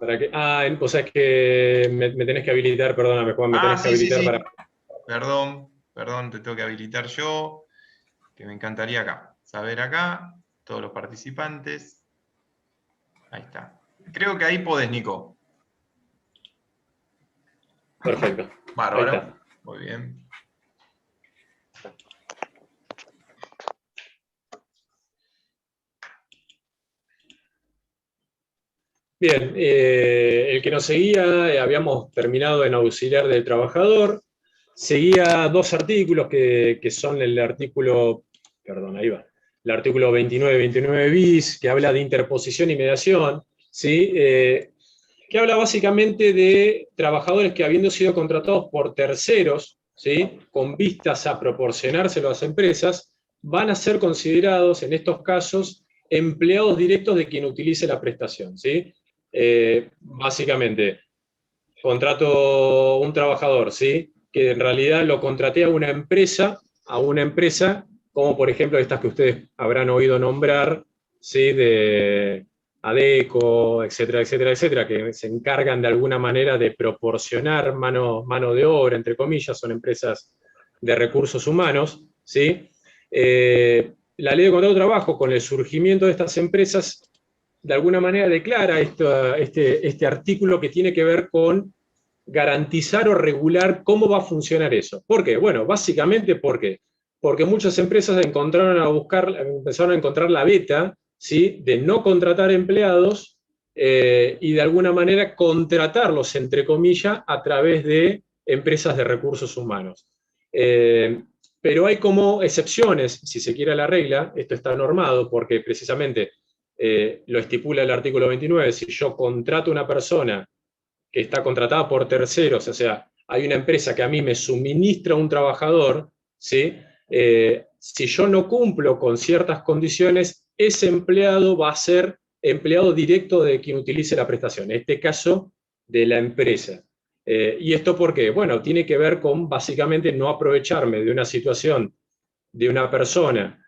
para que, o sea, es que me tenés que habilitar, perdóname, Juan, me Ah, tenés que sí, sí, habilitar sí. para... Perdón, perdón, te tengo que habilitar yo, que me encantaría acá. Saber acá, todos los participantes. Ahí está. Creo que ahí podés, Nico. Perfecto, ahí Bárbaro. está. Muy bien. Bien, el que nos seguía, habíamos terminado en auxiliar del trabajador, seguía dos artículos que son el artículo, perdón, ahí va, el artículo 29 bis, que habla de interposición y mediación, ¿sí? Que habla básicamente de trabajadores que habiendo sido contratados por terceros, ¿sí? Con vistas a proporcionárselo a las empresas, van a ser considerados en estos casos empleados directos de quien utilice la prestación, ¿sí? Básicamente, contrato un trabajador, ¿sí? Que en realidad lo contraté a una empresa, como por ejemplo estas que ustedes habrán oído nombrar, ¿sí? De ADECO, etcétera, etcétera, etcétera, que se encargan de alguna manera de proporcionar mano de obra, entre comillas, son empresas de recursos humanos, ¿sí? La ley de contrato de trabajo, con el surgimiento de estas empresas, de alguna manera declara este artículo que tiene que ver con garantizar o regular cómo va a funcionar eso. ¿Por qué? Bueno, básicamente porque muchas empresas empezaron a encontrar la beta, ¿sí? De no contratar empleados y de alguna manera contratarlos, entre comillas, a través de empresas de recursos humanos. Pero hay como excepciones, si se quiere la regla, esto está normado porque precisamente lo estipula el artículo 29, si yo contrato a una persona que está contratada por terceros, o sea, hay una empresa que a mí me suministra un trabajador, ¿sí? Si yo no cumplo con ciertas condiciones, ese empleado va a ser empleado directo de quien utilice la prestación, en este caso de la empresa. ¿Y esto por qué? Bueno, tiene que ver con básicamente no aprovecharme de una situación de una persona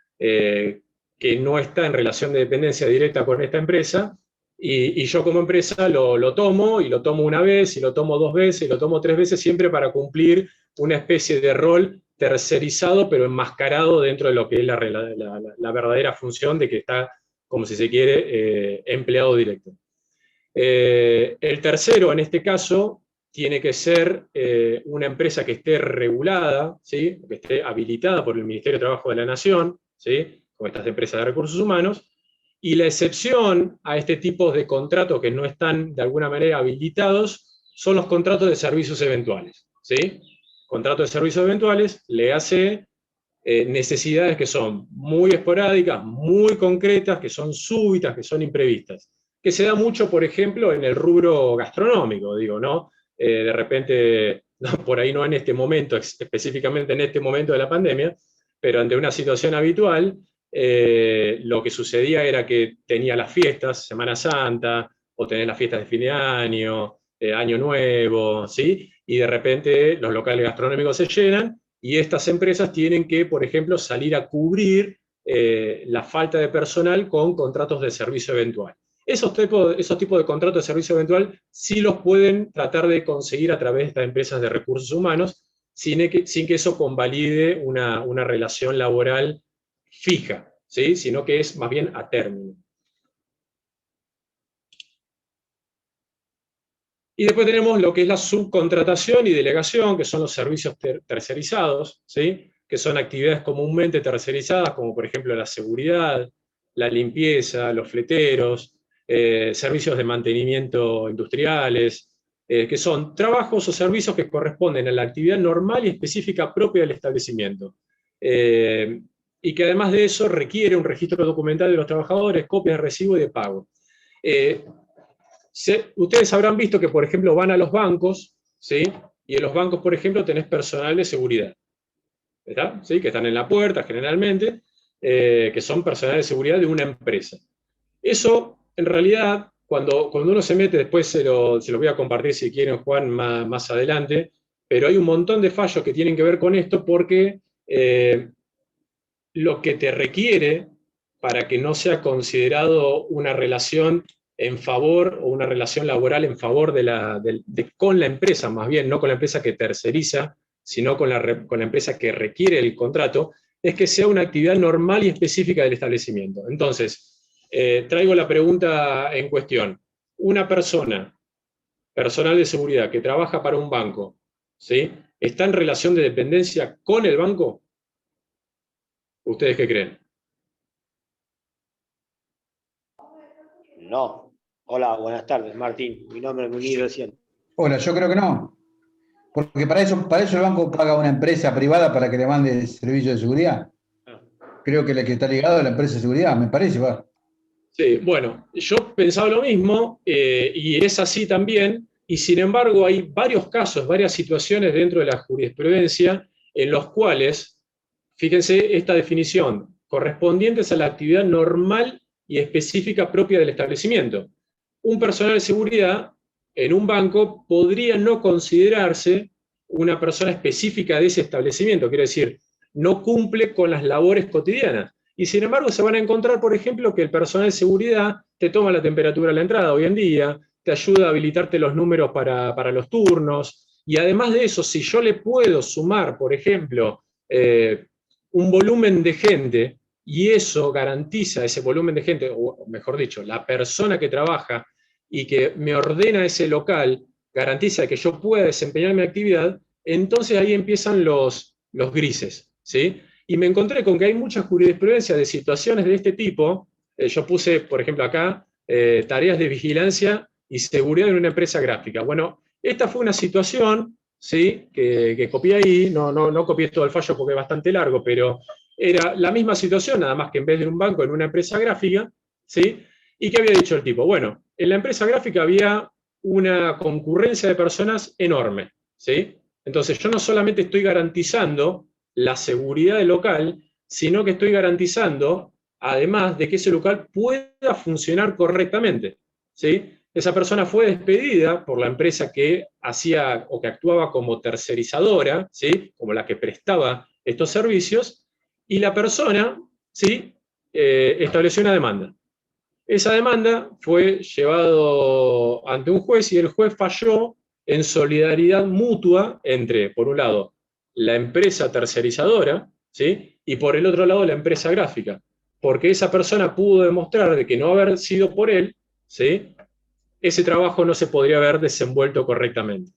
que no está en relación de dependencia directa con esta empresa y yo como empresa lo tomo y lo tomo una vez y lo tomo dos veces y lo tomo tres veces siempre para cumplir una especie de rol tercerizado pero enmascarado dentro de lo que es la verdadera función de que está, como si se quiere, empleado directo. El tercero, en este caso, tiene que ser una empresa que esté regulada, ¿sí? Que esté habilitada por el Ministerio de Trabajo de la Nación, ¿sí? Como estas empresas de recursos humanos, y la excepción a este tipo de contratos que no están de alguna manera habilitados son los contratos de servicios eventuales, ¿sí? Contratos de servicios eventuales le hace necesidades que son muy esporádicas, muy concretas, que son súbitas, que son imprevistas, que se da mucho, por ejemplo, en el rubro gastronómico, digo, ¿no? De repente, no, por ahí no en este momento, específicamente en este momento de la pandemia, pero ante una situación habitual, lo que sucedía era que tenía las fiestas, Semana Santa, o tenés las fiestas de fin de año nuevo, ¿sí? Y de repente los locales gastronómicos se llenan y estas empresas tienen que, por ejemplo, salir a cubrir la falta de personal con contratos de servicio eventual. Esos tipos de contratos de servicio eventual sí los pueden tratar de conseguir a través de estas empresas de recursos humanos sin que eso convalide una relación laboral fija, ¿sí? Sino que es más bien a término. Y después tenemos lo que es la subcontratación y delegación, que son los servicios tercerizados, ¿sí? Que son actividades comúnmente tercerizadas, como por ejemplo la seguridad, la limpieza, los fleteros, servicios de mantenimiento industriales, que son trabajos o servicios que corresponden a la actividad normal y específica propia del establecimiento. Y que además de eso requiere un registro documental de los trabajadores, copias de recibo y de pago. Ustedes habrán visto que, por ejemplo, van a los bancos, ¿sí? Y en los bancos, por ejemplo, tenés personal de seguridad, ¿verdad? ¿Sí? Que están en la puerta generalmente, que son personal de seguridad de una empresa. Eso, en realidad, cuando uno se mete, después se lo voy a compartir si quieren, Juan, más adelante, pero hay un montón de fallos que tienen que ver con esto porque lo que te requiere para que no sea considerado una relación en favor, o una relación laboral en favor con la empresa, más bien, no con la empresa que terceriza, sino con la empresa que requiere el contrato, es que sea una actividad normal y específica del establecimiento. Entonces, traigo la pregunta en cuestión. Una persona, personal de seguridad, que trabaja para un banco, ¿sí? ¿Está en relación de dependencia con el banco? ¿Ustedes qué creen? No. Hola, buenas tardes, Martín. Mi nombre es Munir recién. Hola, yo creo que no. Porque para eso el banco paga a una empresa privada para que le mande servicio de seguridad. Creo que la que está ligado a la empresa de seguridad, me parece, va. Sí, bueno, yo pensaba lo mismo y es así también, y sin embargo hay varios casos, varias situaciones dentro de la jurisprudencia en los cuales, fíjense esta definición, correspondientes a la actividad normal y específica propia del establecimiento. Un personal de seguridad en un banco podría no considerarse una persona específica de ese establecimiento, quiero decir, no cumple con las labores cotidianas. Y sin embargo se van a encontrar, por ejemplo, que el personal de seguridad te toma la temperatura a la entrada hoy en día, te ayuda a habilitarte los números para los turnos, y además de eso, si yo le puedo sumar, por ejemplo, un volumen de gente, y eso garantiza ese volumen de gente, o mejor dicho, la persona que trabaja y que me ordena ese local, garantiza que yo pueda desempeñar mi actividad, entonces ahí empiezan los grises, ¿sí? Y me encontré con que hay mucha jurisprudencia de situaciones de este tipo. Yo puse, por ejemplo, acá, tareas de vigilancia y seguridad en una empresa gráfica. Bueno, esta fue una situación, ¿sí? que copié ahí, no copié todo el fallo porque es bastante largo, pero era la misma situación, nada más que en vez de un banco, en una empresa gráfica, ¿sí? ¿Y qué había dicho el tipo? Bueno, en la empresa gráfica había una concurrencia de personas enorme, ¿sí? Entonces yo no solamente estoy garantizando la seguridad del local, sino que estoy garantizando, además, de que ese local pueda funcionar correctamente, ¿sí? Esa persona fue despedida por la empresa que hacía o que actuaba como tercerizadora, ¿sí? Como la que prestaba estos servicios, y la persona, ¿sí? Estableció una demanda. Esa demanda fue llevado ante un juez y el juez falló en solidaridad mutua entre, por un lado, la empresa tercerizadora, ¿sí? Y por el otro lado, la empresa gráfica. Porque esa persona pudo demostrar de que no haber sido por él, ¿sí? Ese trabajo no se podría haber desenvuelto correctamente.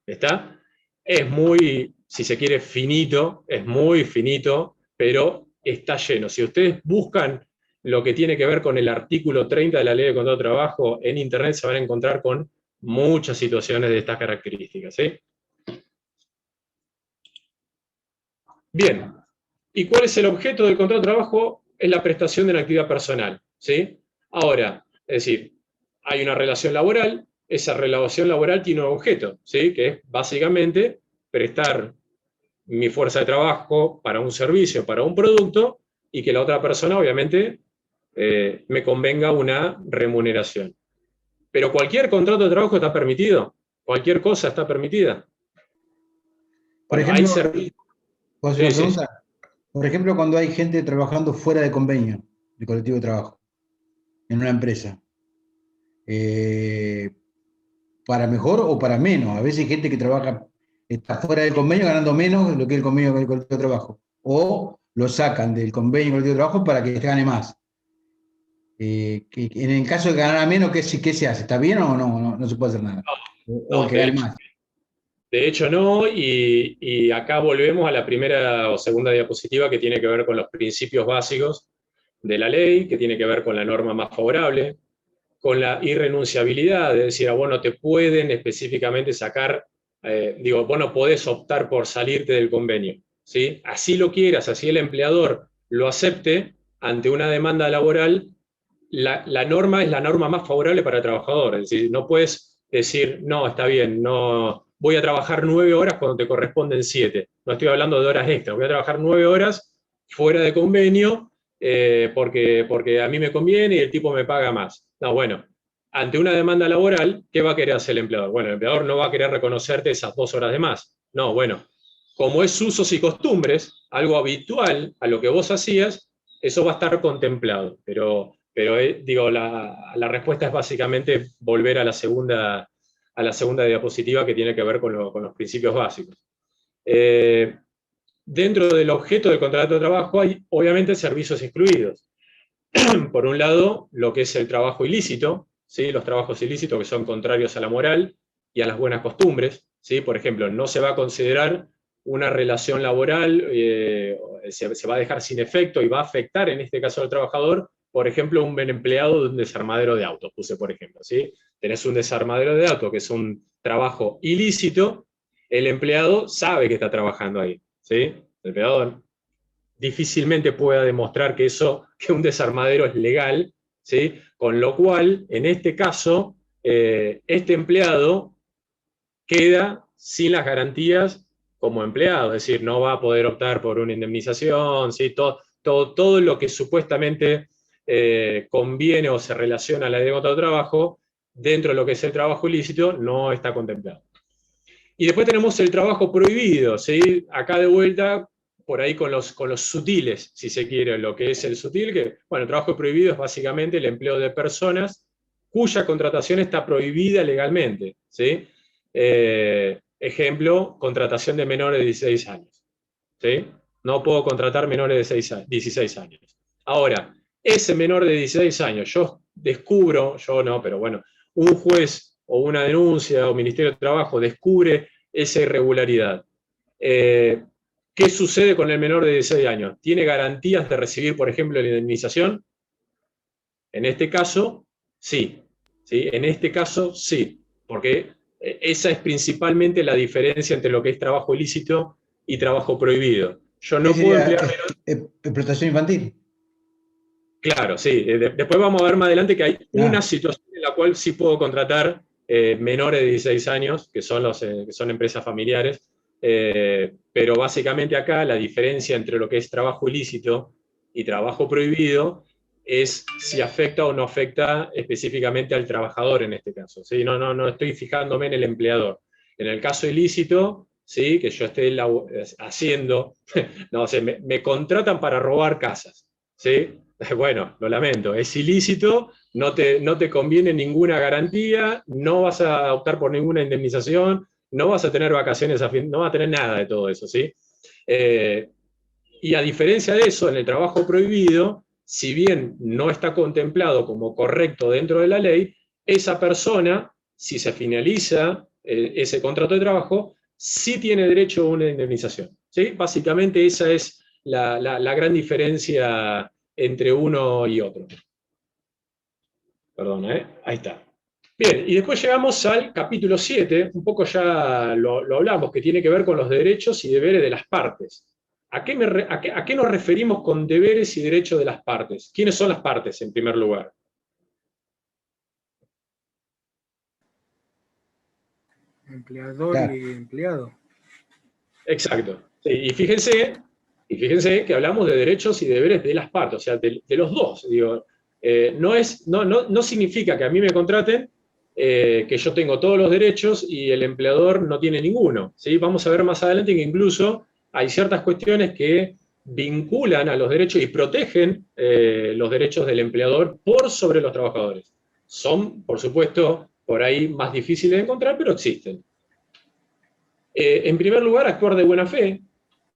¿Está? Es muy, si se quiere, finito, es muy finito, pero está lleno. Si ustedes buscan lo que tiene que ver con el artículo 30 de la Ley de Contrato de Trabajo en Internet, se van a encontrar con muchas situaciones de estas características. ¿Sí? Bien, ¿y cuál es el objeto del contrato de trabajo? Es la prestación de una actividad personal. ¿Sí? Ahora, es decir, hay una relación laboral, esa relación laboral tiene un objeto, ¿sí? Que es básicamente prestar mi fuerza de trabajo para un servicio, para un producto, y que la otra persona obviamente me convenga una remuneración. Pero cualquier contrato de trabajo está permitido, cualquier cosa está permitida. Por Bueno, hay ejemplo, servicios. ¿puedo hacer una Sí, sí. pregunta? Por ejemplo, cuando hay gente trabajando fuera de convenio de colectivo de trabajo en una empresa, eh, ¿para mejor o para menos? A veces hay gente que trabaja, está fuera del convenio ganando menos de lo que es el convenio del colectivo de trabajo. O lo sacan del convenio del colectivo de trabajo para que gane más. En el caso de ganar menos, ¿qué se hace? ¿Está bien o no? No se puede hacer nada. O el No, que gane más. de hecho no, y acá volvemos a la primera o segunda diapositiva que tiene que ver con los principios básicos de la ley, que tiene que ver con la norma más favorable, con la irrenunciabilidad, es decir, a vos no te pueden específicamente sacar, vos no podés optar por salirte del convenio, ¿sí? Así lo quieras, así el empleador lo acepte ante una demanda laboral, la norma es la norma más favorable para el trabajador, es decir, no puedes decir, no, está bien, no, voy a trabajar 9 horas cuando te corresponden 7, no estoy hablando de horas extras, voy a trabajar 9 horas fuera de convenio porque a mí me conviene y el tipo me paga más. No, bueno, ante una demanda laboral, ¿qué va a querer hacer el empleador? Bueno, el empleador no va a querer reconocerte esas 2 horas de más. No, bueno, como es usos y costumbres, algo habitual a lo que vos hacías, eso va a estar contemplado. Pero pero digo, la respuesta es básicamente volver a la segunda diapositiva, que tiene que ver con los principios básicos. Dentro del objeto del contrato de trabajo hay, obviamente, servicios excluidos. Por un lado, lo que es el trabajo ilícito, ¿sí? Los trabajos ilícitos que son contrarios a la moral y a las buenas costumbres, ¿sí? Por ejemplo, no se va a considerar una relación laboral, se va a dejar sin efecto y va a afectar, en este caso al trabajador, por ejemplo, un buen empleado de un desarmadero de autos, puse por ejemplo, ¿sí? Tenés un desarmadero de autos, que es un trabajo ilícito, el empleado sabe que está trabajando ahí, ¿sí? El empleado difícilmente pueda demostrar que un desarmadero es legal, ¿sí? Con lo cual, en este caso, este empleado queda sin las garantías como empleado, es decir, no va a poder optar por una indemnización, ¿sí? Todo lo que supuestamente conviene o se relaciona a la ley de contrato de trabajo, dentro de lo que es el trabajo ilícito, no está contemplado. Y después tenemos el trabajo prohibido, ¿sí? Acá de vuelta, por ahí con los sutiles, si se quiere, lo que es el sutil, que, bueno, el trabajo prohibido es básicamente el empleo de personas cuya contratación está prohibida legalmente, ¿sí? Ejemplo, contratación de menores de 16 años, ¿sí? No puedo contratar menores de 16 años. Ahora, ese menor de 16 años, yo descubro, yo no, pero bueno, un juez o una denuncia o Ministerio de Trabajo descubre esa irregularidad. ¿Qué sucede con el menor de 16 años? ¿Tiene garantías de recibir, por ejemplo, la indemnización? En este caso, sí. ¿Sí? En este caso, sí. Porque esa es principalmente la diferencia entre lo que es trabajo ilícito y trabajo prohibido. Yo no puedo emplear... Explotación infantil. Claro, sí. Después vamos a ver más adelante que hay una situación en la cual sí puedo contratar menores de 16 años, que son empresas familiares, pero básicamente acá la diferencia entre lo que es trabajo ilícito y trabajo prohibido es si afecta o no afecta específicamente al trabajador en este caso, ¿sí? No estoy fijándome en el empleador. En el caso ilícito, ¿sí? Que yo esté haciendo, no sé, me contratan para robar casas, ¿sí? Bueno, lo lamento, es ilícito, no te conviene ninguna garantía, no vas a optar por ninguna indemnización, no vas a tener vacaciones, no vas a tener nada de todo eso, ¿sí? Y a diferencia de eso, en el trabajo prohibido, si bien no está contemplado como correcto dentro de la ley, esa persona, si se finaliza ese contrato de trabajo, sí tiene derecho a una indemnización, ¿sí? Básicamente esa es la gran diferencia entre uno y otro. Perdón, ahí está. Bien, y después llegamos al capítulo 7, un poco ya lo hablamos, que tiene que ver con los derechos y deberes de las partes. ¿A qué nos referimos con deberes y derechos de las partes? ¿Quiénes son las partes, en primer lugar? Empleador y empleado. Exacto. Sí, y fíjense que hablamos de derechos y deberes de las partes, o sea, de los dos. Digo, no significa que a mí me contraten, que yo tengo todos los derechos y el empleador no tiene ninguno, ¿sí? Vamos a ver más adelante que incluso hay ciertas cuestiones que vinculan a los derechos y protegen los derechos del empleador por sobre los trabajadores. Son, por supuesto, por ahí más difíciles de encontrar, pero existen. En primer lugar, actuar de buena fe,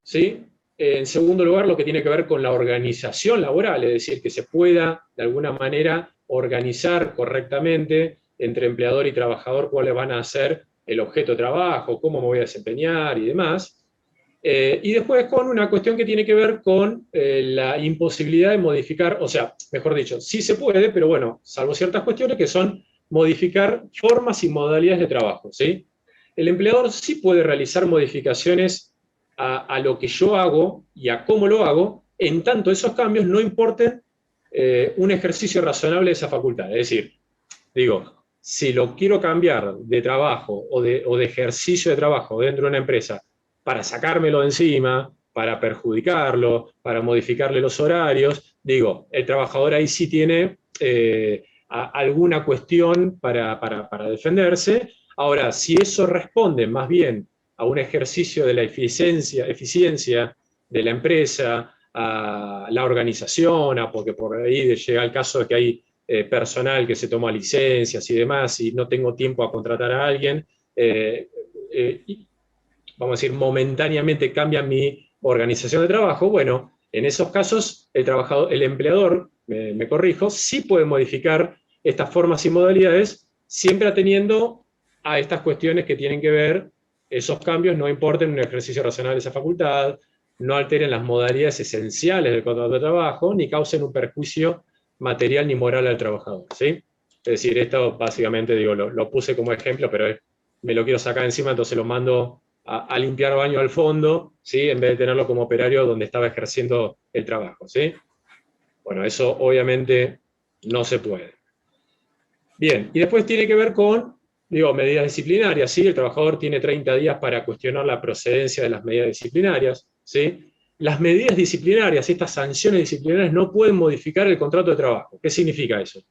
¿sí? En segundo lugar, lo que tiene que ver con la organización laboral, es decir, que se pueda, de alguna manera, organizar correctamente entre empleador y trabajador cuáles van a ser el objeto de trabajo, cómo me voy a desempeñar y demás. Y después con una cuestión que tiene que ver con la imposibilidad de modificar, o sea, mejor dicho, sí se puede, pero bueno, salvo ciertas cuestiones que son modificar formas y modalidades de trabajo, ¿sí? El empleador sí puede realizar modificaciones a lo que yo hago y a cómo lo hago, en tanto esos cambios no importen un ejercicio razonable de esa facultad. Es decir, digo, si lo quiero cambiar de trabajo o de ejercicio de trabajo dentro de una empresa para sacármelo de encima, para perjudicarlo, para modificarle los horarios, digo, el trabajador ahí sí tiene alguna cuestión para defenderse. Ahora, si eso responde más bien a un ejercicio de la eficiencia de la empresa, a la organización, porque por ahí llega el caso de que hay personal que se toma licencias y demás, y no tengo tiempo a contratar a alguien, vamos a decir, momentáneamente cambia mi organización de trabajo. Bueno, en esos casos, el empleador, me corrijo, sí puede modificar estas formas y modalidades, siempre atendiendo a estas cuestiones que tienen que ver, esos cambios no importen un ejercicio racional de esa facultad, no alteren las modalidades esenciales del contrato de trabajo, ni causen un perjuicio material ni moral al trabajador, ¿sí? Es decir, esto básicamente, digo, lo puse como ejemplo, pero me lo quiero sacar encima, entonces lo mando a limpiar baño al fondo, ¿sí? En vez de tenerlo como operario donde estaba ejerciendo el trabajo, ¿sí? Bueno, eso obviamente no se puede. Bien, y después tiene que ver con, digo, medidas disciplinarias, ¿sí? El trabajador tiene 30 días para cuestionar la procedencia de las medidas disciplinarias, ¿sí? Las medidas disciplinarias, estas sanciones disciplinarias, no pueden modificar el contrato de trabajo. ¿Qué significa eso?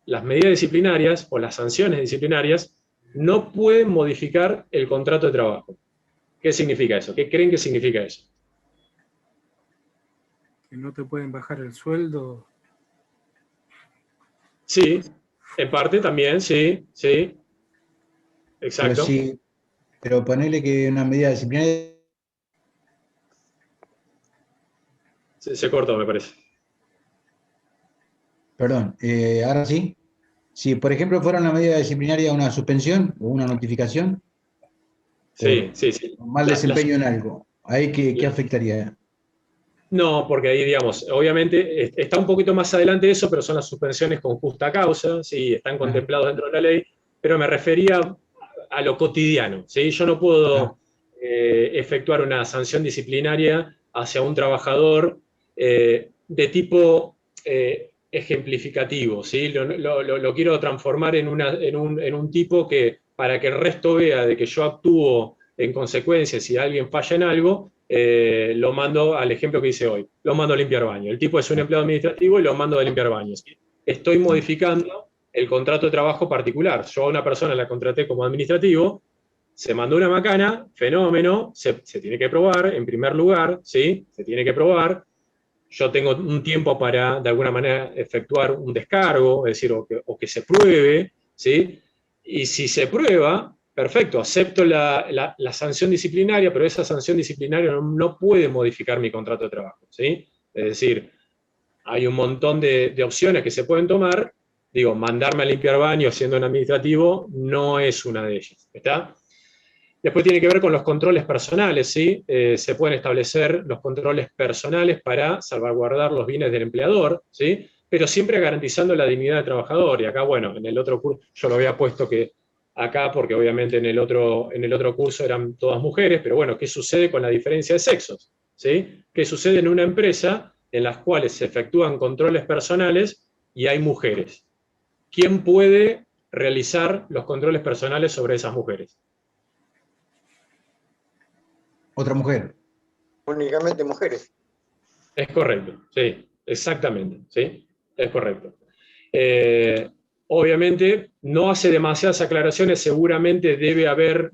Las medidas disciplinarias o las sanciones disciplinarias no pueden modificar el contrato de trabajo. ¿Qué significa eso? ¿Qué creen que significa eso? Que no te pueden bajar el sueldo. Sí, en parte también, sí, sí. Exacto. Pero ponerle que una medida disciplinaria. Se cortó, me parece. Perdón, ahora sí. Si, por ejemplo, fuera una medida disciplinaria una suspensión o una notificación Sí, sí, sí. por mal desempeño en algo, ¿ahí qué afectaría? No, porque ahí, digamos, obviamente está un poquito más adelante eso, pero son las suspensiones con justa causa, sí, están contemplados dentro de la ley, pero me refería a lo cotidiano, ¿sí? Yo no puedo efectuar una sanción disciplinaria hacia un trabajador de tipo ejemplificativo, ¿sí? Lo quiero transformar en un tipo que, para que el resto vea de que yo actúo en consecuencia, si alguien falla en algo, lo mando al ejemplo que hice hoy, lo mando a limpiar baños. El tipo es un empleado administrativo y lo mando a limpiar baños. Estoy modificando el contrato de trabajo particular. Yo a una persona la contraté como administrativo, se mandó una macana, fenómeno, se tiene que probar, en primer lugar, ¿sí? Se tiene que probar. Yo tengo un tiempo para, de alguna manera, efectuar un descargo, es decir, o que se pruebe, ¿sí? Y si se prueba, perfecto, acepto la sanción disciplinaria, pero esa sanción disciplinaria no puede modificar mi contrato de trabajo, ¿sí? Es decir, hay un montón de opciones que se pueden tomar. Digo, mandarme a limpiar baños siendo un administrativo no es una de ellas, ¿está? Después tiene que ver con los controles personales, ¿sí? Se pueden establecer los controles personales para salvaguardar los bienes del empleador, ¿sí? Pero siempre garantizando la dignidad del trabajador. Y acá, bueno, en el otro curso, yo lo había puesto que acá, porque obviamente en el otro curso eran todas mujeres, pero bueno, ¿qué sucede con la diferencia de sexos? ¿Sí? ¿Qué sucede en una empresa en las cuales se efectúan controles personales y hay mujeres? ¿Quién puede realizar los controles personales sobre esas mujeres? Otra mujer. Únicamente mujeres. Es correcto, sí, exactamente, sí, es correcto. Obviamente no hace demasiadas aclaraciones, seguramente debe haber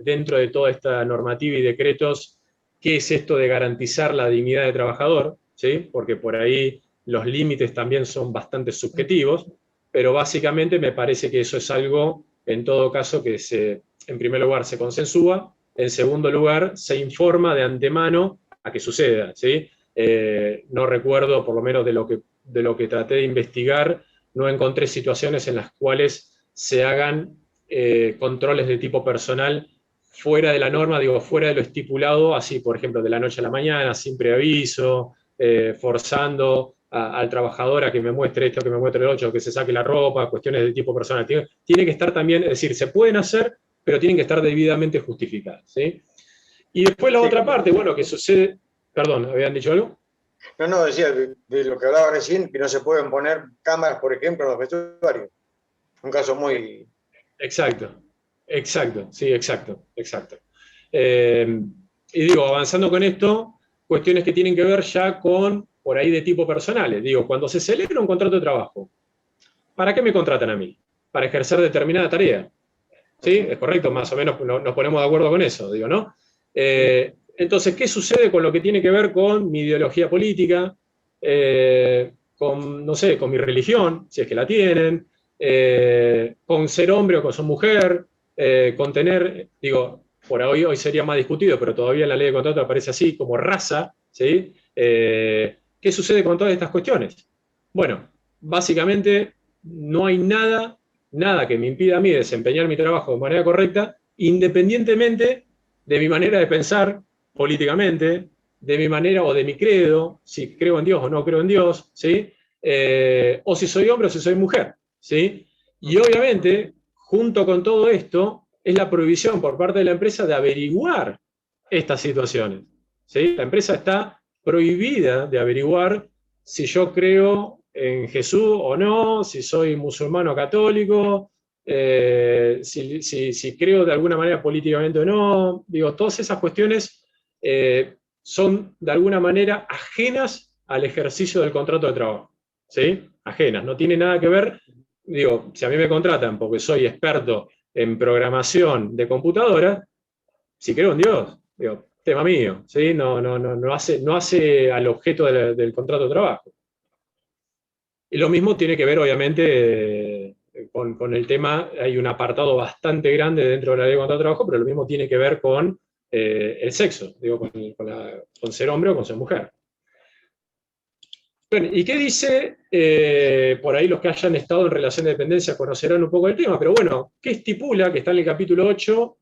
dentro de toda esta normativa y decretos qué es esto de garantizar la dignidad del trabajador, ¿sí? Porque por ahí los límites también son bastante subjetivos, pero básicamente me parece que eso es algo, en todo caso, que en primer lugar se consensúa, en segundo lugar se informa de antemano a que suceda, ¿sí? No recuerdo, por lo menos de lo que traté de investigar, no encontré situaciones en las cuales se hagan controles de tipo personal fuera de la norma, digo, fuera de lo estipulado, así, por ejemplo, de la noche a la mañana, sin preaviso, forzando al trabajador a que me muestre esto, que me muestre el otro, que se saque la ropa, cuestiones de tipo personal. Tiene que estar también, es decir, se pueden hacer, pero tienen que estar debidamente justificadas, ¿sí? Y después la otra parte, bueno, que sucede. Perdón, ¿habían dicho algo? No, decía de lo que hablaba recién, que no se pueden poner cámaras, por ejemplo, en los vestuarios. Un caso muy... Exacto, sí, exacto. Y digo, avanzando con esto, cuestiones que tienen que ver ya con, por ahí, de tipo personales. Digo, cuando se celebra un contrato de trabajo, ¿para qué me contratan a mí? Para ejercer determinada tarea. ¿Sí? Es correcto, más o menos nos ponemos de acuerdo con eso, digo, ¿no? Entonces, ¿qué sucede con lo que tiene que ver con mi ideología política, con, no sé, con mi religión, si es que la tienen, con ser hombre o con ser mujer, con tener, digo, por hoy sería más discutido, pero todavía en la ley de contrato aparece así, como raza, ¿sí? ¿Qué sucede con todas estas cuestiones? Bueno, básicamente no hay nada que me impida a mí desempeñar mi trabajo de manera correcta, independientemente de mi manera de pensar políticamente, de mi manera o de mi credo, si creo en Dios o no creo en Dios, ¿sí? O si soy hombre o si soy mujer, ¿sí? Y obviamente, junto con todo esto, es la prohibición por parte de la empresa de averiguar estas situaciones, ¿sí? La empresa está prohibida de averiguar si yo creo en Jesús o no, si soy musulmán o católico, si creo de alguna manera políticamente o no. Digo, todas esas cuestiones son de alguna manera ajenas al ejercicio del contrato de trabajo, ¿sí? Ajenas, no tiene nada que ver. Digo, si a mí me contratan porque soy experto en programación de computadora, si creo en Dios, digo, tema mío, ¿sí? No hace al objeto del contrato de trabajo. Y lo mismo tiene que ver, obviamente, con el tema, hay un apartado bastante grande dentro de la ley de contrato de trabajo, pero lo mismo tiene que ver con el sexo, digo, con ser hombre o con ser mujer. Bueno, ¿y qué dice? Por ahí los que hayan estado en relación de dependencia conocerán un poco el tema, pero bueno, ¿qué estipula, que está en el capítulo 8,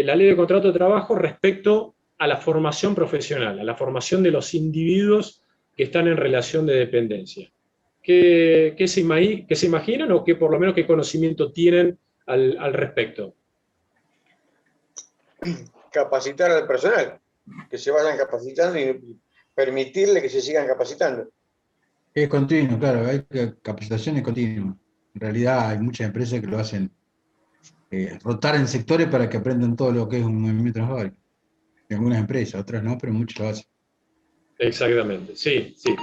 la ley de contrato de trabajo respecto a la formación profesional, a la formación de los individuos que están en relación de dependencia? ¿Qué se imaginan o por lo menos qué conocimiento tienen al respecto? Capacitar al personal, que se vayan capacitando y permitirle que se sigan capacitando. Es continuo, claro, hay capacitaciones continuas. En realidad hay muchas empresas que lo hacen rotar en sectores para que aprendan todo lo que es un movimiento transversal. Algunas empresas, otras no, pero muchas lo hacen. Exactamente, sí, sí.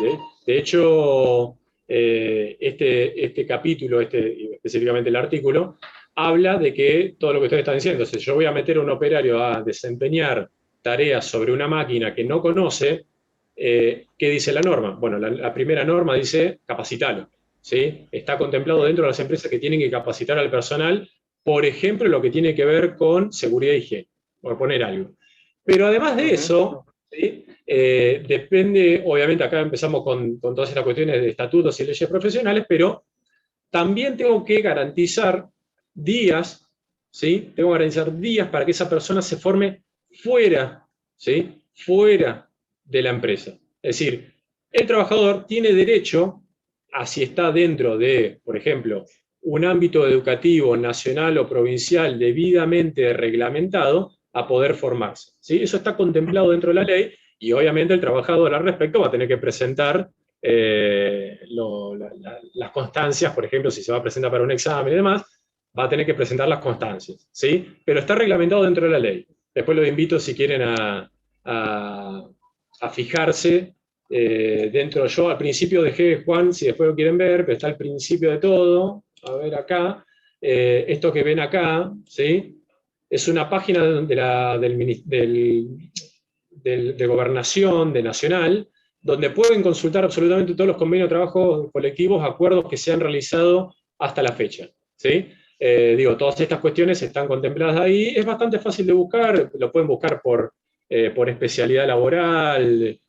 De hecho, este capítulo, específicamente el artículo, habla de que todo lo que ustedes están diciendo, si yo voy a meter a un operario a desempeñar tareas sobre una máquina que no conoce, ¿qué dice la norma? Bueno, la primera norma dice capacitalo, ¿sí? Está contemplado dentro de las empresas que tienen que capacitar al personal, por ejemplo, lo que tiene que ver con seguridad y higiene, por poner algo. Pero además de eso, ¿sí? Depende, obviamente acá empezamos con todas estas cuestiones de estatutos y leyes profesionales, pero también tengo que garantizar días, ¿sí? Tengo que garantizar días para que esa persona se forme fuera, ¿sí? Fuera de la empresa. Es decir, el trabajador tiene derecho a, si está dentro de, por ejemplo, un ámbito educativo nacional o provincial debidamente reglamentado, a poder formarse, ¿sí? Eso está contemplado dentro de la ley y obviamente el trabajador al respecto va a tener que presentar las constancias, por ejemplo, si se va a presentar para un examen y demás, va a tener que presentar las constancias, ¿sí? Pero está reglamentado dentro de la ley. Después los invito, si quieren, a fijarse dentro. Yo al principio dejé, Juan, si después lo quieren ver, pero está al principio de todo. A ver acá. Esto que ven acá, ¿sí? Es una página de Gobernación, de Nacional, donde pueden consultar absolutamente todos los convenios de trabajo colectivos, acuerdos que se han realizado hasta la fecha, ¿sí? Digo, todas estas cuestiones están contempladas ahí. Es bastante fácil de buscar, lo pueden buscar por especialidad laboral,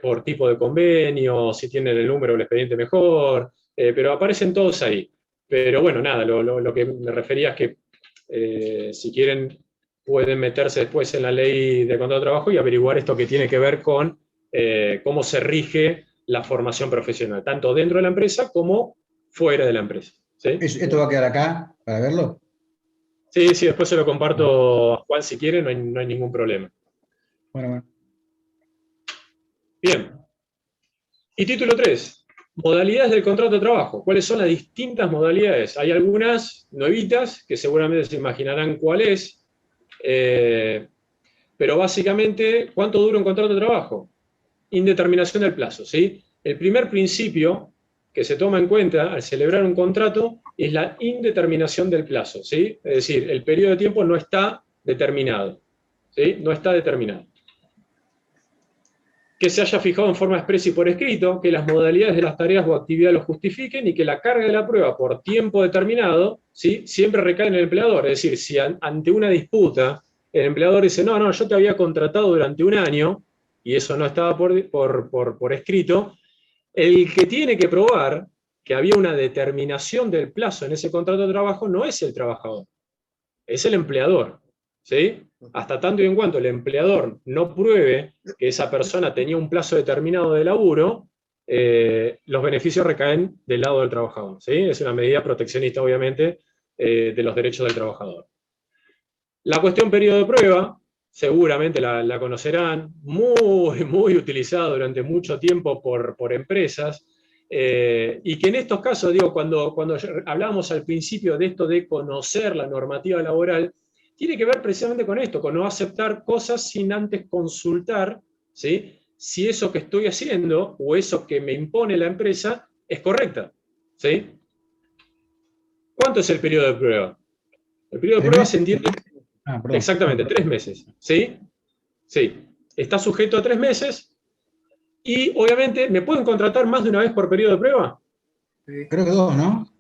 por tipo de convenio, si tienen el número del expediente mejor, pero aparecen todos ahí. Pero bueno, nada, lo que me refería es que si quieren, pueden meterse después en la ley de contrato de trabajo y averiguar esto que tiene que ver con cómo se rige la formación profesional, tanto dentro de la empresa como fuera de la empresa. ¿Sí? ¿Esto va a quedar acá para verlo? Sí, sí, después se lo comparto a Juan si quiere, no hay ningún problema. Bueno. Bien. Y título 3. Modalidades del contrato de trabajo. ¿Cuáles son las distintas modalidades? Hay algunas nuevitas que seguramente se imaginarán cuál es. Pero básicamente, ¿cuánto dura un contrato de trabajo? Indeterminación del plazo, ¿sí? El primer principio que se toma en cuenta al celebrar un contrato es la indeterminación del plazo, ¿sí? Es decir, el periodo de tiempo no está determinado, ¿sí? No está determinado. que se haya fijado en forma expresa y por escrito, que las modalidades de las tareas o actividades lo justifiquen y que la carga de la prueba por tiempo determinado, ¿sí?, siempre recae en el empleador. Es decir, si ante una disputa el empleador dice, no, yo te había contratado durante un año y eso no estaba por escrito, el que tiene que probar que había una determinación del plazo en ese contrato de trabajo no es el trabajador, es el empleador, ¿sí? Hasta tanto y en cuanto el empleador no pruebe que esa persona tenía un plazo determinado de laburo, los beneficios recaen del lado del trabajador, ¿sí? Es una medida proteccionista, obviamente, de los derechos del trabajador. La cuestión periodo de prueba, seguramente la conocerán, muy utilizada durante mucho tiempo por empresas, y que en estos casos, digo, cuando hablábamos al principio de esto de conocer la normativa laboral, tiene que ver precisamente con esto, con no aceptar cosas sin antes consultar, ¿sí?, si eso que estoy haciendo o eso que me impone la empresa es correcta, ¿sí? ¿Cuánto es el periodo de prueba? El periodo de prueba se entiende... Perdón. Exactamente, 3 meses, ¿sí? Sí. Está sujeto a 3 meses y, obviamente, ¿me pueden contratar más de una vez por periodo de prueba? Sí. Creo que 2, ¿no?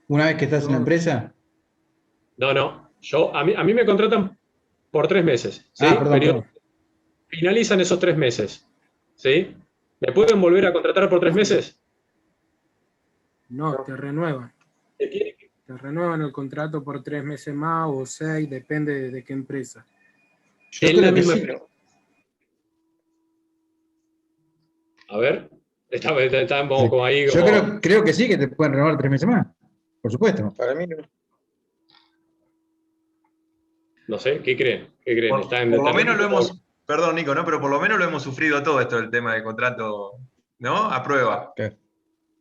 Una vez que estás en la empresa. No. A mí me contratan por 3 meses, ¿sí? Perdón. Finalizan esos 3 meses, ¿sí? ¿Me pueden volver a contratar por 3 meses? No, te renuevan. Te renuevan el contrato por 3 meses más o 6, depende de qué empresa. Yo En la creo que misma sí. empresa. A ver, estamos como ahí. Yo Como... creo que sí, que te pueden renovar 3 meses más. Por supuesto. Para mí no. No sé, ¿qué creen? Por lo menos lo hemos, perdón Nico, ¿no? Pero por lo menos lo hemos sufrido todo esto del tema de contrato, ¿no? A prueba.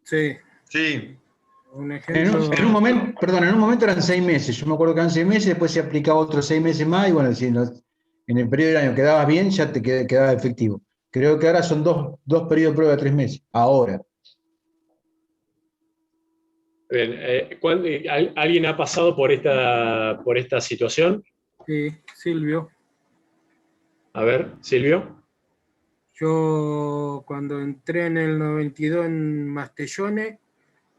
Sí. Sí. Un ejemplo. En un momento eran 6 meses. Yo me acuerdo que eran 6 meses, después se aplicaba otros 6 meses más, y bueno, si en el periodo del año quedabas bien, ya te quedaba efectivo. Creo que ahora son dos periodos de prueba de 3 meses. Ahora. Bien, ¿alguien ha pasado por esta situación? Sí, Silvio. A ver, Silvio. Yo cuando entré en el 92 en Mastellone,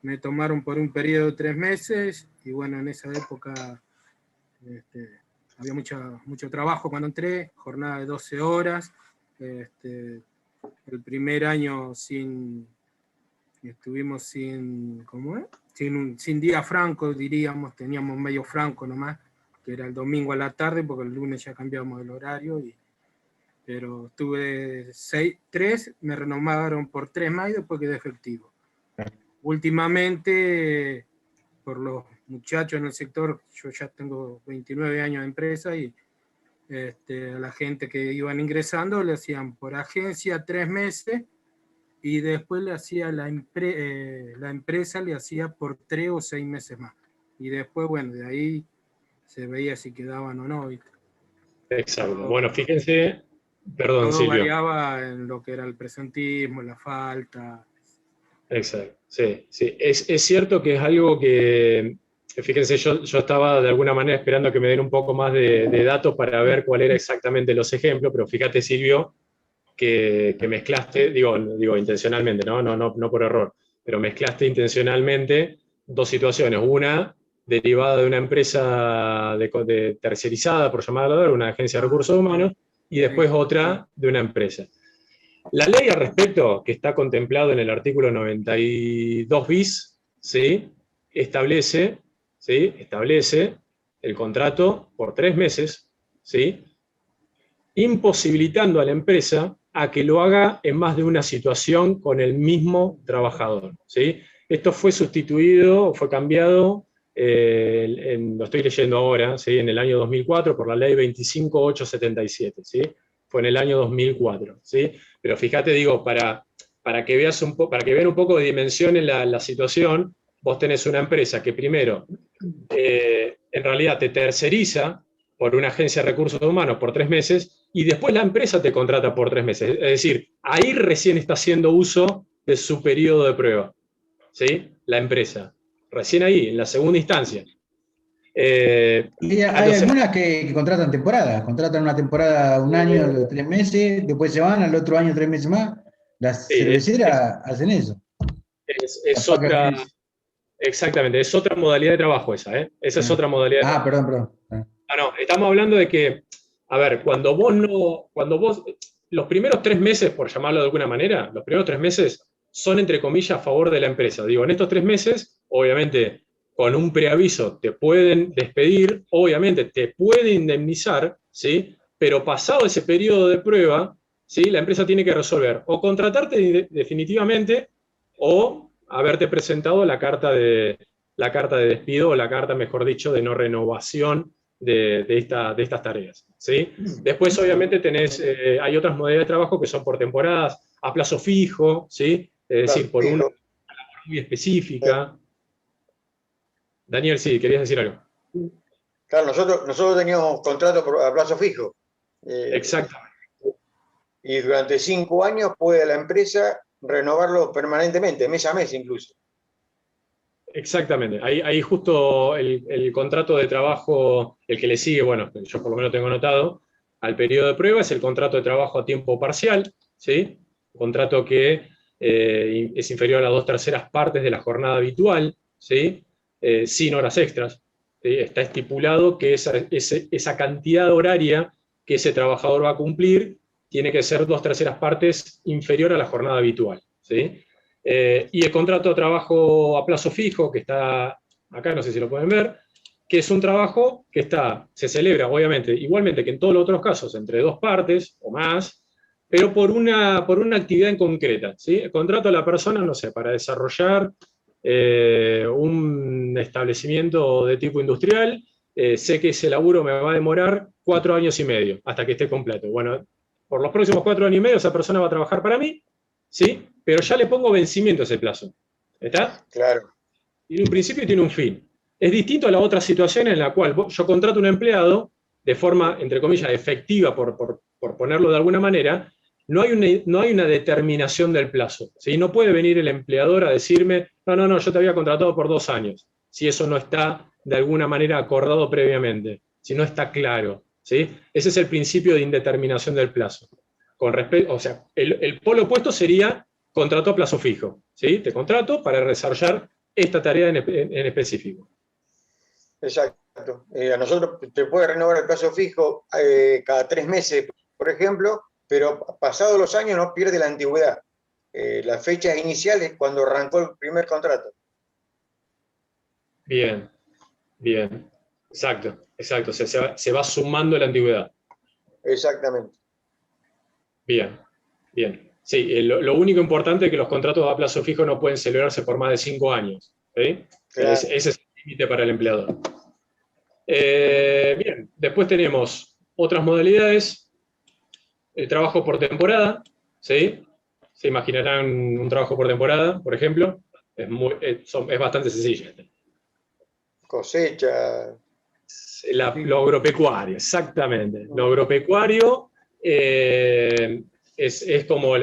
me tomaron por un periodo de 3 meses y bueno, en esa época había mucho trabajo cuando entré, jornada de 12 horas. El primer año estuvimos sin, ¿cómo es? Sin día franco, diríamos, teníamos medio franco nomás, que era el domingo a la tarde, porque el lunes ya cambiamos el horario, pero tuve 3, me renovaron por 3 más y después quedé efectivo. Últimamente, por los muchachos en el sector, yo ya tengo 29 años de empresa y a la gente que iban ingresando le hacían por agencia 3 meses y después le hacía la empresa le hacía por 3 o 6 meses más. Y después, bueno, de ahí se veía si quedaban o no. ¿Viste? Exacto. Bueno, fíjense, perdón, Todo Silvio. variaba en lo que era el presentismo, la falta. Exacto, sí. Es cierto que es algo que, fíjense, yo estaba de alguna manera esperando que me den un poco más de datos para ver cuál era exactamente los ejemplos, pero fíjate, Silvio, que mezclaste, digo intencionalmente, no por error, pero mezclaste intencionalmente dos situaciones. Una derivada de una empresa tercerizada, por llamarla, una agencia de recursos humanos, y después otra de una empresa. La ley al respecto, que está contemplado en el artículo 92 bis, ¿sí?, establece el contrato por 3 meses, ¿sí?, imposibilitando a la empresa a que lo haga en más de una situación con el mismo trabajador, ¿sí? Esto fue sustituido, fue cambiado, lo estoy leyendo ahora, ¿sí?, en el año 2004 por la ley 25877, ¿sí? Fue en el año 2004, ¿sí? Pero fíjate, digo, para que vean un poco de dimensión en la situación, vos tenés una empresa que primero, en realidad te terceriza por una agencia de recursos humanos por 3 meses, y después la empresa te contrata por 3 meses. Es decir, ahí recién está haciendo uso de su periodo de prueba, ¿sí?, la empresa. Recién ahí, en la segunda instancia. Y hay algunas que contratan temporadas, contratan una temporada, un año, 3 meses, después se van, al otro año 3 meses más. Las Sí, cerveceras hacen eso. es otra, exactamente, es otra modalidad de trabajo esa, ¿eh? Esa es otra modalidad de trabajo. Perdón. No, estamos hablando de que, a ver, cuando vos, los primeros 3 meses, por llamarlo de alguna manera, los primeros 3 meses son, entre comillas, a favor de la empresa. Digo, en estos 3 meses, obviamente, con un preaviso te pueden despedir, obviamente te pueden indemnizar, ¿sí? Pero pasado ese periodo de prueba, ¿sí? La empresa tiene que resolver o contratarte definitivamente o haberte presentado la carta de despido o la carta, mejor dicho, de no renovación de estas tareas, ¿sí? Después, obviamente, hay otras modalidades de trabajo que son por temporadas, a plazo fijo, ¿sí? Es decir, por una labor muy específica. Daniel, sí, querías decir algo. Claro, nosotros teníamos contrato a plazo fijo. Exactamente. Y durante 5 años puede la empresa renovarlo permanentemente, mes a mes incluso. Exactamente. Ahí justo el contrato de trabajo, el que le sigue, bueno, yo por lo menos tengo notado, al periodo de prueba es el contrato de trabajo a tiempo parcial, ¿sí? Un contrato que es inferior a las 2/3 partes de la jornada habitual, ¿sí? Sin horas extras. ¿Sí? Está estipulado que esa cantidad horaria que ese trabajador va a cumplir tiene que ser 2/3 partes inferior a la jornada habitual, ¿sí? Y el contrato de trabajo a plazo fijo, que está acá, no sé si lo pueden ver, que es un trabajo que se celebra, obviamente, igualmente que en todos los otros casos, entre 2 partes o más, pero por una actividad en concreta, ¿sí? El contrato a la persona, no sé, para desarrollar un establecimiento de tipo industrial, sé que ese laburo me va a demorar 4 años y medio hasta que esté completo. Bueno, por los próximos 4 años y medio esa persona va a trabajar para mí, ¿sí? Pero ya le pongo vencimiento a ese plazo. ¿Está? Claro. Tiene un principio y tiene un fin. Es distinto a la otra situación en la cual yo contrato a un empleado de forma, entre comillas, efectiva, por ponerlo de alguna manera. No hay una determinación del plazo, ¿sí? No puede venir el empleador a decirme, no, yo te había contratado por 2 años, si eso no está de alguna manera acordado previamente, si no está claro, ¿sí? Ese es el principio de indeterminación del plazo. O sea, el polo opuesto sería contrato a plazo fijo, ¿sí? Te contrato para desarrollar esta tarea en específico. Exacto. A nosotros te puede renovar el plazo fijo cada 3 meses, por ejemplo, pero pasados los años no pierde la antigüedad. La fecha inicial es cuando arrancó el primer contrato. Bien. Exacto. O sea, se va sumando la antigüedad. Exactamente. Bien. Sí, lo único importante es que los contratos a plazo fijo no pueden celebrarse por más de 5 años. ¿Sí? Claro. Ese es el límite para el empleador. Bien, después tenemos otras modalidades. El trabajo por temporada, ¿sí? Se imaginarán un trabajo por temporada, por ejemplo. Es bastante sencillo. Cosecha. Lo agropecuario, exactamente. Lo agropecuario es como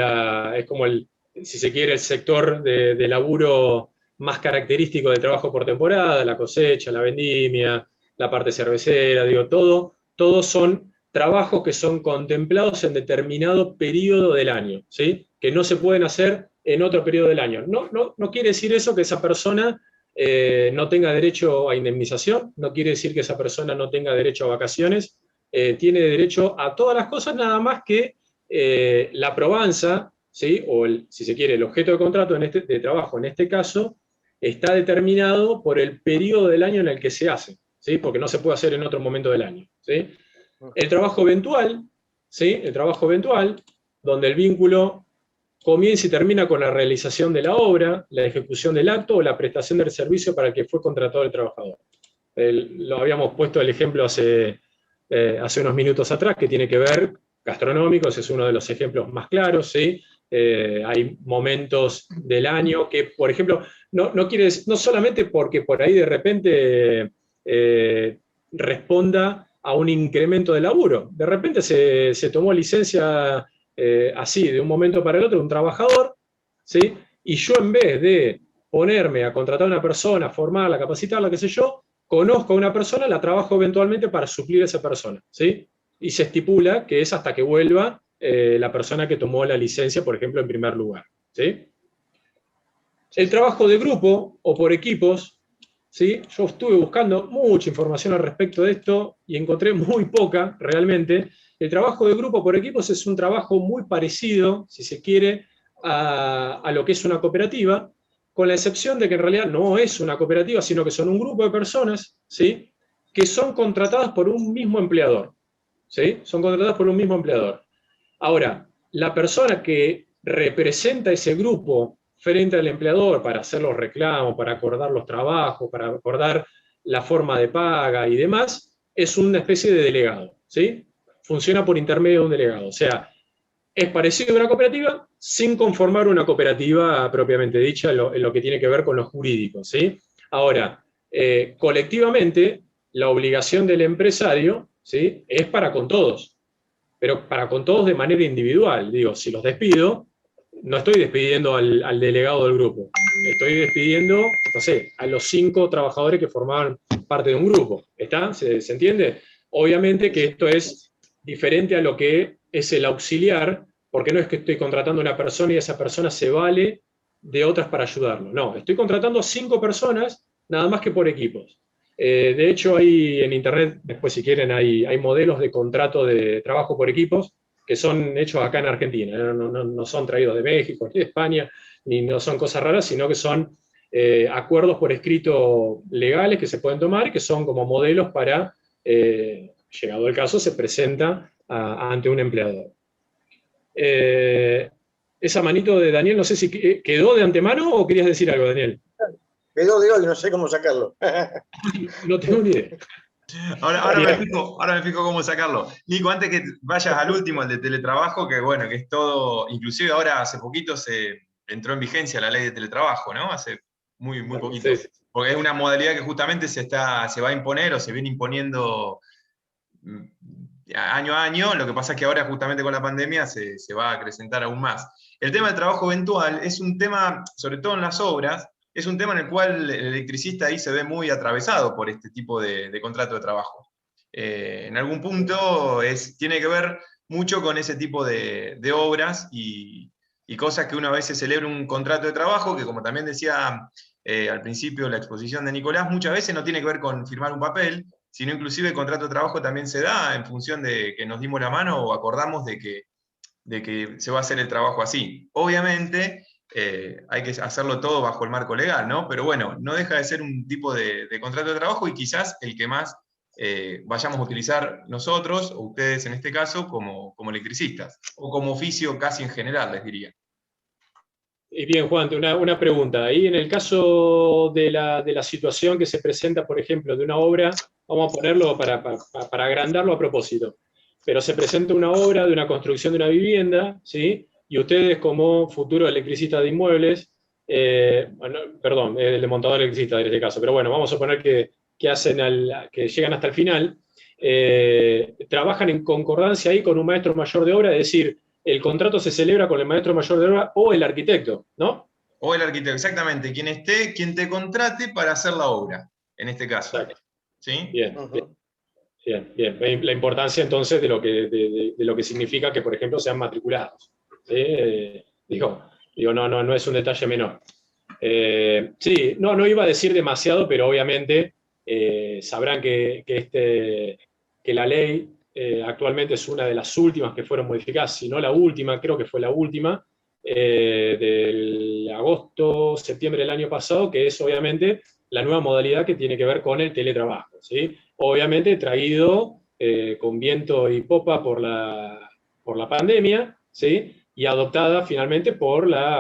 si se quiere, el sector de laburo más característico del trabajo por temporada, la cosecha, la vendimia, la parte cervecera, digo, todos son trabajos que son contemplados en determinado periodo del año, ¿sí? Que no se pueden hacer en otro periodo del año. No quiere decir eso que esa persona no tenga derecho a indemnización, no quiere decir que esa persona no tenga derecho a vacaciones, tiene derecho a todas las cosas, nada más que la probanza, ¿sí? O si se quiere, el objeto de contrato de trabajo en este caso, está determinado por el periodo del año en el que se hace, ¿sí? Porque no se puede hacer en otro momento del año, ¿sí? El trabajo eventual, ¿sí? El trabajo eventual, donde el vínculo comienza y termina con la realización de la obra, la ejecución del acto o la prestación del servicio para el que fue contratado el trabajador. Lo habíamos puesto el ejemplo hace unos minutos atrás, que tiene que ver, gastronómicos, es uno de los ejemplos más claros, ¿sí? Hay momentos del año que, por ejemplo, no solamente porque por ahí de repente responda a un incremento de laburo, de repente se tomó licencia así, de un momento para el otro, un trabajador, ¿sí? Y yo en vez de ponerme a contratar a una persona, formarla, capacitarla, qué sé yo, conozco a una persona, la trabajo eventualmente para suplir a esa persona, ¿sí? Y se estipula que es hasta que vuelva la persona que tomó la licencia, por ejemplo, en primer lugar, ¿sí? El trabajo de grupo o por equipos, ¿sí? Yo estuve buscando mucha información al respecto de esto y encontré muy poca, realmente. El trabajo de grupo por equipos es un trabajo muy parecido, si se quiere, a lo que es una cooperativa, con la excepción de que en realidad no es una cooperativa, sino que son un grupo de personas, ¿sí? Que son contratadas por un mismo empleador, ¿sí? Son contratadas por un mismo empleador. Ahora, la persona que representa ese grupo frente al empleador para hacer los reclamos, para acordar los trabajos, para acordar la forma de paga y demás, es una especie de delegado, ¿sí? Funciona por intermedio de un delegado. O sea, es parecido a una cooperativa sin conformar una cooperativa propiamente dicha en lo que tiene que ver con lo jurídico, ¿sí? Ahora, colectivamente, la obligación del empresario, ¿sí? Es para con todos, pero para con todos de manera individual. Digo, si los despido, no estoy despidiendo al delegado del grupo, estoy despidiendo, no sé, a los 5 trabajadores que formaban parte de un grupo. ¿Está? ¿Se entiende? Obviamente que esto es diferente a lo que es el auxiliar, porque no es que estoy contratando a una persona y esa persona se vale de otras para ayudarlo. No, estoy contratando a 5 personas, nada más que por equipos. De hecho, hay en internet, después si quieren, hay modelos de contrato de trabajo por equipos que son hechos acá en Argentina. No son traídos de México, ni de España, ni no son cosas raras, sino que son acuerdos por escrito legales que se pueden tomar y que son como modelos para, llegado el caso, se presenta ante un empleador. Esa manito de Daniel, no sé si quedó de antemano o querías decir algo, Daniel. Quedó de hoy, no sé cómo sacarlo. No tengo ni idea. Ahora me fijo cómo sacarlo. Nico, antes que vayas al último, el de teletrabajo, que bueno, que es todo, inclusive ahora hace poquito se entró en vigencia la ley de teletrabajo, ¿no? Hace muy poquito. Sí. Porque es una modalidad que justamente se va a imponer o se viene imponiendo año a año. Lo que pasa es que ahora justamente con la pandemia se va a acrecentar aún más. El tema del trabajo eventual es un tema, sobre todo en las obras, es un tema en el cual el electricista ahí se ve muy atravesado por este tipo de contrato de trabajo. En algún punto tiene que ver mucho con ese tipo de obras y cosas que una vez se celebra un contrato de trabajo, que como también decía al principio la exposición de Nicolás, muchas veces no tiene que ver con firmar un papel, sino inclusive el contrato de trabajo también se da en función de que nos dimos la mano o acordamos de que se va a hacer el trabajo así. Obviamente hay que hacerlo todo bajo el marco legal, ¿no? Pero bueno, no deja de ser un tipo de contrato de trabajo y quizás el que más vayamos a utilizar nosotros, o ustedes en este caso, como electricistas, o como oficio casi en general, les diría. Y bien, Juan, una pregunta. Ahí en el caso de la situación que se presenta, por ejemplo, de una obra, vamos a ponerlo para agrandarlo a propósito, pero se presenta una obra de una construcción de una vivienda, ¿sí? Y ustedes como futuros electricistas de inmuebles, perdón, el montador electricista en este caso, pero bueno, vamos a suponer que que llegan hasta el final, trabajan en concordancia ahí con un maestro mayor de obra, es decir, el contrato se celebra con el maestro mayor de obra o el arquitecto, ¿no? O el arquitecto, exactamente, quien te contrate para hacer la obra, en este caso. Exacto. ¿Sí? Bien, bien. La importancia entonces de lo que significa que, por ejemplo, sean matriculados. ¿Sí? Digo, no es un detalle menor. Sí, no iba a decir demasiado, pero obviamente sabrán que la ley actualmente es una de las últimas que fueron modificadas, si no la última, creo que fue la última, del agosto, septiembre del año pasado, que es obviamente la nueva modalidad que tiene que ver con el teletrabajo, ¿sí? Obviamente traído con viento y popa por la pandemia, ¿sí? Y adoptada finalmente por la